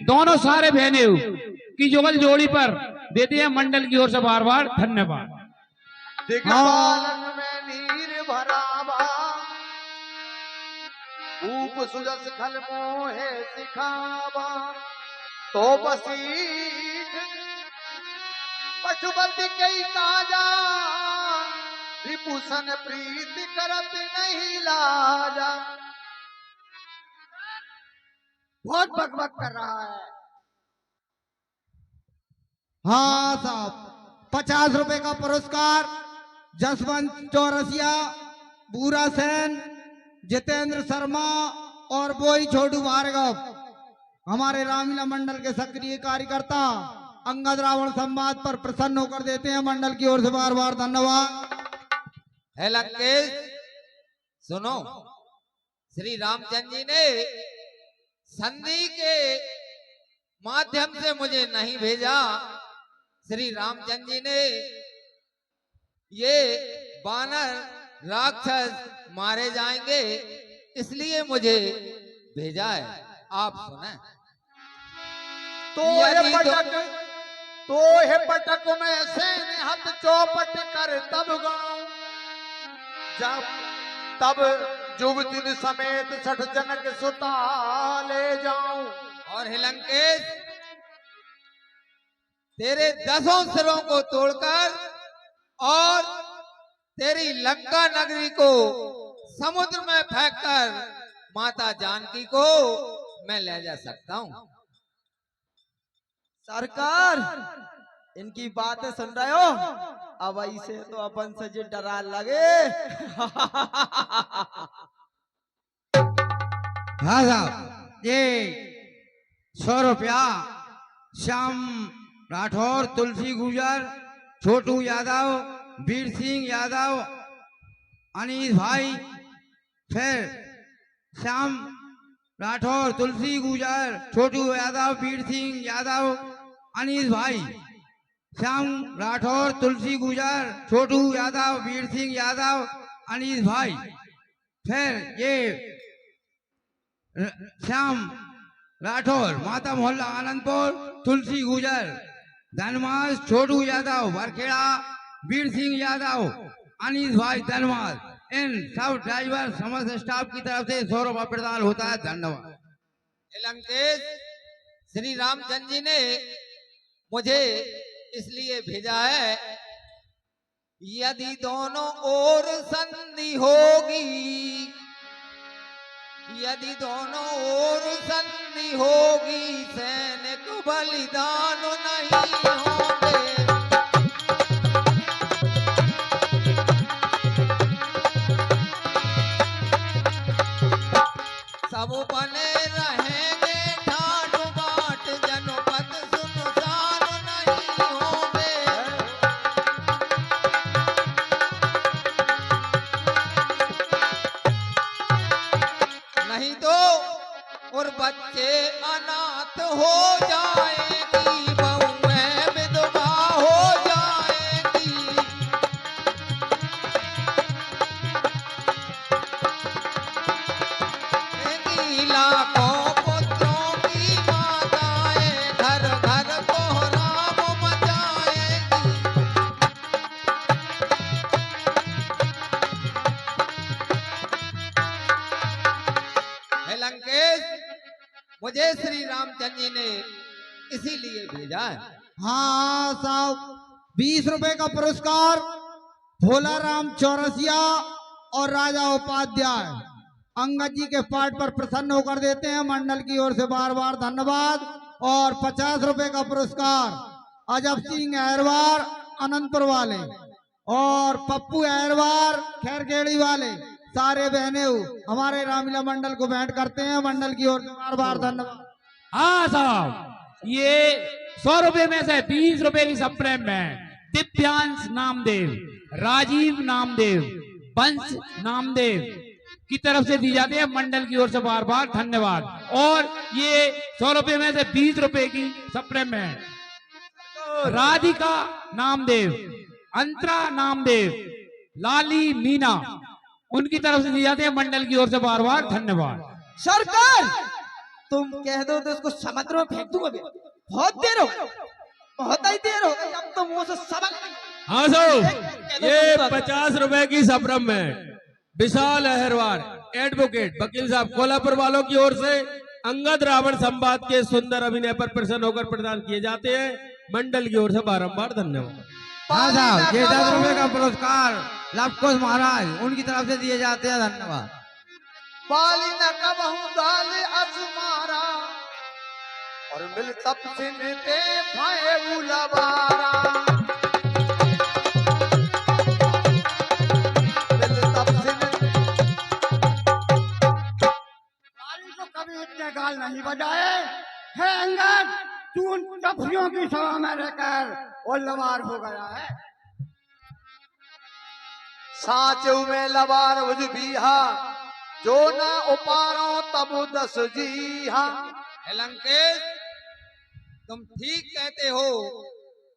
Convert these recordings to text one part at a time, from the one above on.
दोनों सारे बहने की जुगल जोड़ी पर देते हैं मंडल की ओर से बार बार धन्यवाद। दिग्पालन में नीर भरावा ऊप सुजस खल मोहे सिखावा तो बसीठ पशुपति कई काजा रिपुसन प्रीति करत नहीं लाजा। बहुत बकबक कर रहा है। हाँ साहब, 50 रुपए का पुरस्कार जसवंत चौरसिया, बूरा सेन, जितेंद्र शर्मा और बोई छोटू भार्गव हमारे रामलीला मंडल के सक्रिय कार्यकर्ता अंगद रावण संवाद पर प्रसन्न होकर देते हैं मंडल की ओर से बार बार धन्यवाद। है लंकेश, सुनो, श्री रामचंद्र जी ने संधि के माध्यम से मुझे नहीं भेजा। श्री रामचंद्र जी ने ये बानर राक्षस मारे जाएंगे इसलिए मुझे भेजा है। आप सुने। तो हे पटक में सेन हथ चौपट कर तब गाऊं जब तब जुवतिन समेत 60 जनक सुता ले जाऊं। और हे लंकेश, तेरे 10 सिरों को तोड़कर और तेरी लंका नगरी को समुद्र में फेंककर माता जानकी को मैं ले जा सकता हूं। सरकार, इनकी बातें सुन रहे हो? अब ऐसे तो अपन से जो डरा लगे। हाँ साहब, ये 100 रुपया श्याम राठौर, तुलसी गुजर, छोटू यादव, वीर सिंह यादव, अनीस भाई, फिर श्याम राठौर, तुलसी गुजर, छोटू यादव, वीर सिंह यादव, अनीस भाई, श्याम राठौर, तुलसी गुजर, छोटू यादव, वीर सिंह यादव, अनीस भाई, फिर ये श्याम राठौर, माता मोहल्ला आनंदपुर, तुलसी गुजर, धनमास, छोटू यादव, बरखेड़ा, वीर सिंह यादव, अनीस भाई, धनमास, इन सब ड्राइवर समस्त स्टाफ की तरफ से 100 रुपया प्रदान होता है। धन्यवाद। लंकेश, श्री रामचंद्र जी ने मुझे इसलिए भेजा है, यदि दोनों ओर संधि होगी, यदि दोनों ओर संधि होगी, सैनिक बलिदान नहीं होंगे। सब बने रहेंगे ठाट बाट, जनपद सुनसान नहीं होंगे। नहीं तो और बच्चे अनाथ हो जाएंगी, बहुएं विधवा हो जाएंगी। लाखों पुत्रों की माताएं घर घर कोहराम मचाएंगी। हे लंकेश, मुझे श्री रामचंद्र जी ने इसीलिए भेजा है। हाँ साहब, 20 रुपए का पुरस्कार भोला राम चौरसिया और राजा उपाध्याय अंगद जी के पाठ पर प्रसन्न होकर देते हैं मंडल की ओर से बार बार धन्यवाद। और 50 रुपए का पुरस्कार अजब सिंह अहरवार अनंतपुर वाले और पप्पू अहरवार खैरगेड़ी वाले सारे बहने हमारे रामलीला मंडल को भेंट करते हैं मंडल की ओर से बार बार धन्यवाद। हाँ साहब, ये 100 रुपए में से 20 रुपए की सप्रेम में दिव्यांश नामदेव, राजीव नामदेव, वंश नामदेव की तरफ से दी जाती है मंडल की ओर से बार बार धन्यवाद। और ये 100 रुपए में से 20 रुपए की सप्रेम में राधिका नामदेव, अंतरा नामदेव, लाली मीना, उनकी तरफ से दी जाती है मंडल की ओर से बार बार धन्यवाद। सरकार, तुम कह दो तो उसको समुद्र में फेंक दूंगा मैं। बहुत ही देर हो गई, अब तो मुंह से सबक नहीं। हाँ सो ये 50 रुपए की सप्लीमेंट विशाल अहरवार एडवोकेट वकील साहब कोल्हापुर वालों की ओर से अंगद रावण संवाद के सुंदर अभिनय पर प्रसन्न होकर प्रदान किए जाते हैं। मंडल की ओर से बारंबार धन्यवाद। हाँ साहब, ये 10 रुपए का पुरस्कार लवकुश महाराज उनकी तरफ से दिए जाते हैं। धन्यवाद। बाली न कबहू दाल असमारा और मिल सब सिनते भय उलवारा। मिल सब सिनते बाली को कभी इतने गाल नहीं बजाए है अंगद, तू उन टफियों की सभा में रहकर उल्लवार हो गया है। साचू में लबार बीहा जो न उपारो तब 10 जीहा। लंकेश, तुम ठीक कहते हो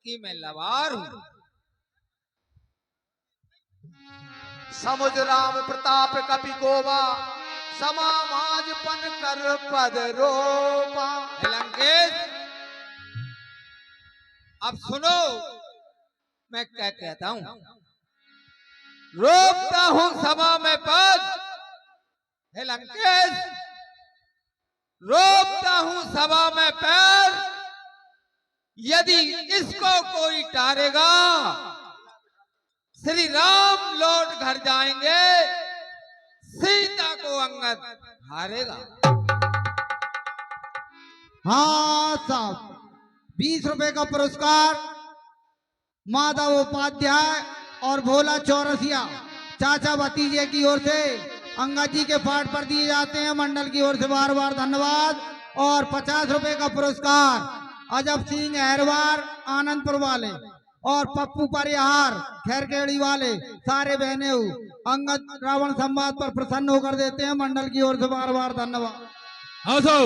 कि मैं लवार हूं। समुझ राम प्रताप कपि गोवा समाज पन कर पद रोपा। लंकेश, अब सुनो मैं क्या कहता हूं। रोकता हूं सभा में पद। हे लंकेश, रोकता हूं सभा में पैर। यदि इसको कोई टारेगा श्री राम लौट घर जाएंगे, सीता को अंगद हारेगा। हाँ साहब, 20 रुपए का पुरस्कार माधव उपाध्याय और भोला चौरसिया चाचा भतीजे की ओर से अंगद जी के पाठ पर दिए जाते हैं। मंडल की ओर से बार बार धन्यवाद। और 50 रुपए का पुरस्कार अजब सिंह अहरवार आनंदपुर वाले और पप्पू परिहार खैरकेड़ी वाले सारे बहने अंगद रावण संवाद पर प्रसन्न होकर देते हैं। मंडल की ओर से बार बार धन्यवाद। हाँ सो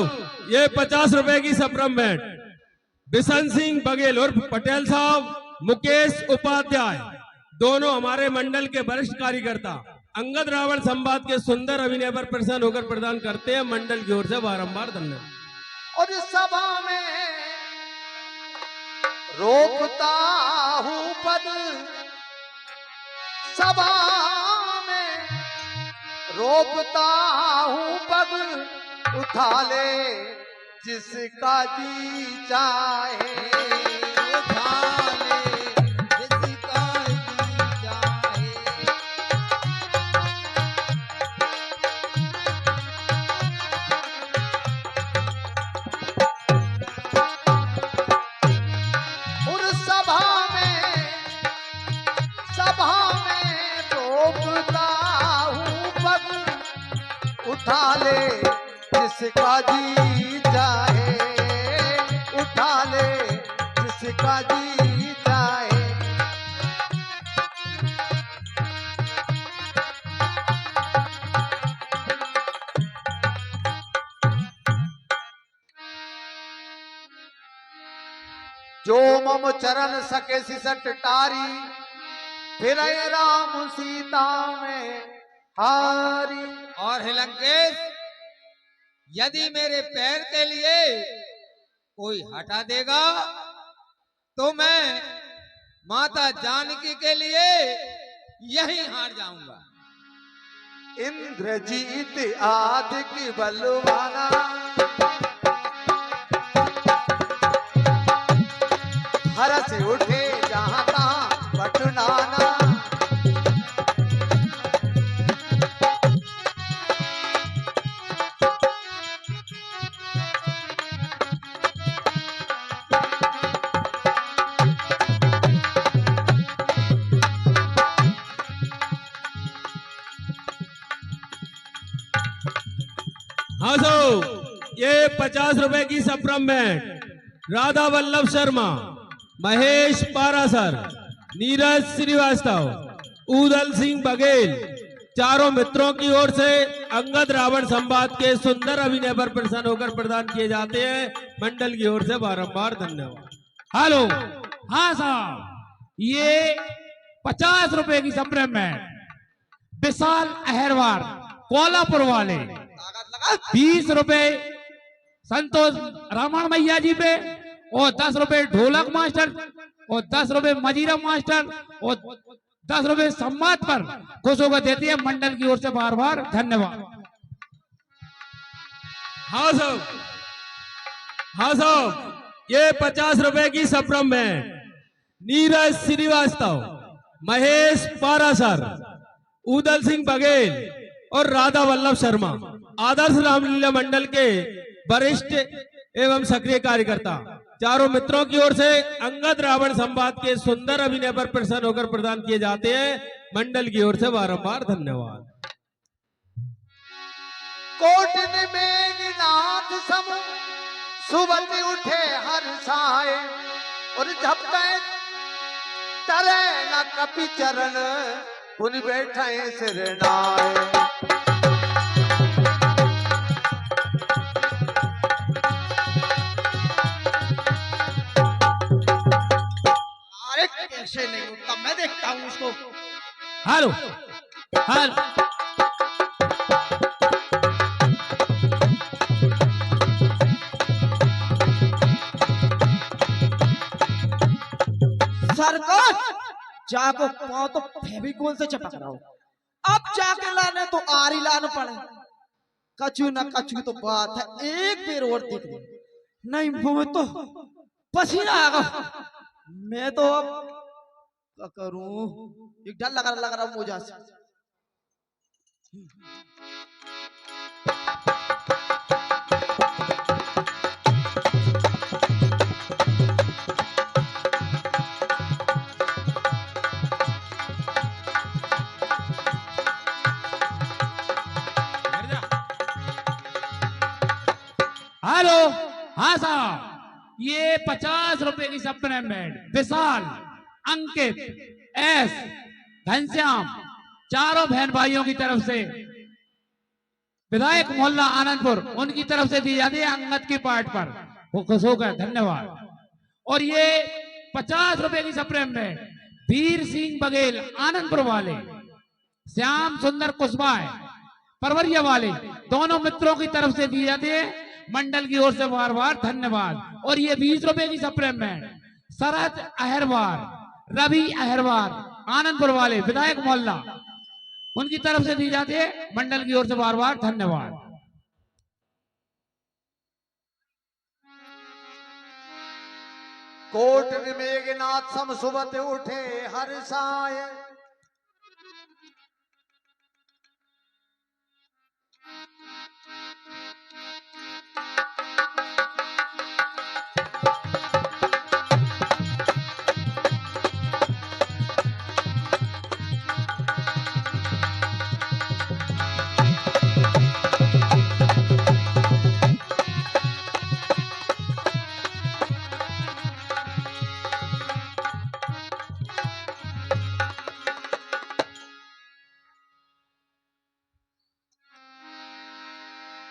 ये 50 रुपए की सप्लीमेंट बिशन सिंह बघेल और पटेल साहब मुकेश उपाध्याय दोनों हमारे मंडल के वरिष्ठ कार्यकर्ता अंगद रावण संवाद के सुंदर अभिनय पर प्रसन्न होकर प्रदान करते हैं। मंडल की ओर से बारंबार धन्यवाद। और सभा में रोकता हूं पद, सभा में रोकता हूं पद। उठा ले जिसका जी चाहे, उठा ले जिसका जी चाहे। और सभा में रोकता हूं पद। उठा ले जिसका जी चाहे, उठा ले जिसका जी चाहे। जो मम चरण सके सिसट टारी, फिर राम सीता में हारी। और हे लंकेश, यदि मेरे पैर के लिए कोई हटा देगा तो मैं माता जानकी के लिए यही हार जाऊंगा। इंद्रजीत आदि की बलवाना, हरस उठे जहां तहां बटुनाना। हाँ सो ये 50 रुपए की सप्लीमेंट राधा वल्लभ शर्मा, महेश पारासर, नीरज श्रीवास्तव, उदल सिंह बघेल चारों मित्रों की ओर से अंगद रावण संवाद के सुंदर अभिनय पर प्रसन्न होकर प्रदान किए जाते हैं। मंडल की ओर से बारंबार धन्यवाद। हेलो, हाँ साहब, ये 50 रुपए की सप्लीमेंट विशाल अहरवार कोल्हापुर वाले, 20 रुपए संतोष रामण मैया जी पे, और 10 रुपए ढोलक मास्टर, और 10 रुपए मजीरा मास्टर, और 10 रुपए सम्माद पर खुश होकर देती है मंडल की ओर से बार बार धन्यवाद। हाँ साहब, हाँ साहब, ये 50 रुपए की सप्रम में नीरज श्रीवास्तव, महेश पारासर, उदल सिंह बघेल और राधा वल्लभ शर्मा आदर्श रामलीला मंडल के वरिष्ठ एवं सक्रिय कार्यकर्ता चारों मित्रों की ओर से अंगद रावण संवाद के सुंदर अभिनय पर प्रसन्न होकर प्रदान किए जाते हैं। मंडल की ओर से बारंबार धन्यवाद। कोटिन मेघनाथ सम सुबह उठे हर साए, और झपटे तरे न कपि चरण, पुन बैठे सिरनाए। अरे कैसे नहीं उठता, मैं देखता हूँ उसको। हेलो हेलो, सरकार जाको पाओ तो फेविकोल से चपक रहा हो, अब जाके लाने तो आरी लाना पड़े। कछु न कछु तो बात है, एक बेर और देख ले, नहीं मुंह तो पसीना आ गया। मैं तो अब क्या करूं, एक डर लग रहा मुझे से। हेलो, हाँ साहब, ये 50 रुपए की सप्लीमेंट विशाल, अंकित, एस, घनश्याम, चारों बहन भाइयों की तरफ से विधायक मोहल्ला आनंदपुर उनकी तरफ से दी जाती है अंगद की पार्ट पर, वो खुश होकर धन्यवाद। और ये 50 रुपए की सप्लीमेंट वीर सिंह बघेल आनंदपुर वाले, श्याम सुंदर कुशवाहा परवरिया वाले दोनों मित्रों की तरफ से दी जाती है मंडल की ओर से बार बार धन्यवाद। और ये 20 रुपए की सप्लीमेंट शरद अहरवार, रवि अहरवार आनंदपुर वाले विधायक मोहल्ला उनकी तरफ से दी जाती है मंडल की ओर से बार बार धन्यवाद। कोट मेघनाथ सम सुबह उठे हर साए,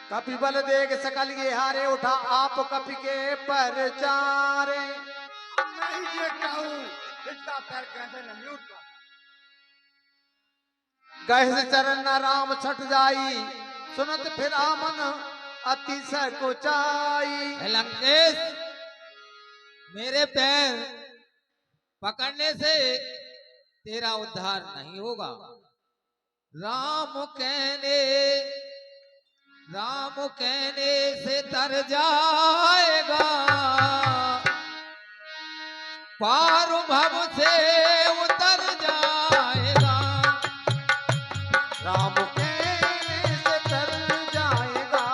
कपि बल देख सकल ये हारे, उठा आप कपि के पर चारे। नहीं देखता हूँ, इसका पैर कैसे नहीं उठता। गह चरण न राम छठ जाई, सुनत फिर आमन अति सकुचाई। लंकेश, मेरे पैर पकड़ने से तेरा उद्धार नहीं होगा। राम कहने से तर जाएगा, पार भव से उतर जाएगा। राम कहने से तर जाएगा,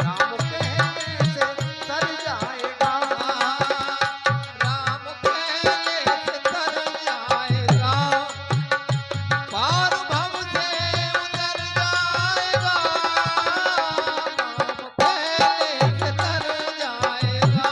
राम कहने से तर जाएगा। राम कहने से तर जाएगा, पार भव से उतर जाएगा। राम कहने से तर जाएगा।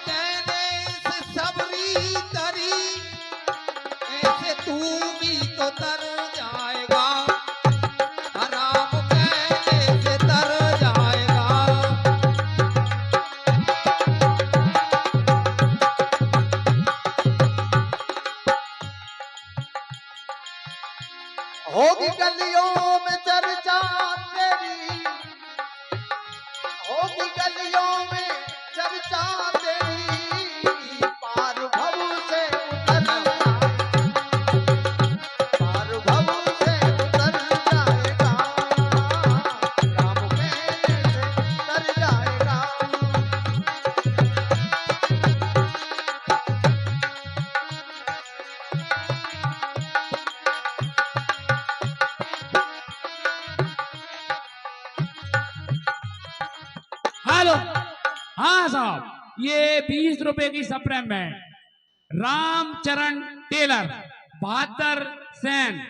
कहने से सबरी तरी, ऐसे तू भी तो तर जाएगा। राम कहने से तर जाएगा। होगी गलियों में चर्चा तेरी, होगी गलियों में चर्चा तेरी, पार भव से उतर पार भव से उतर जाएगा। राम कहने से तर जाएगा। हेलो, हाँ साहब, ये 20 रुपए की सप्लीमेंट। रामचरण टेलर, 72 सेन।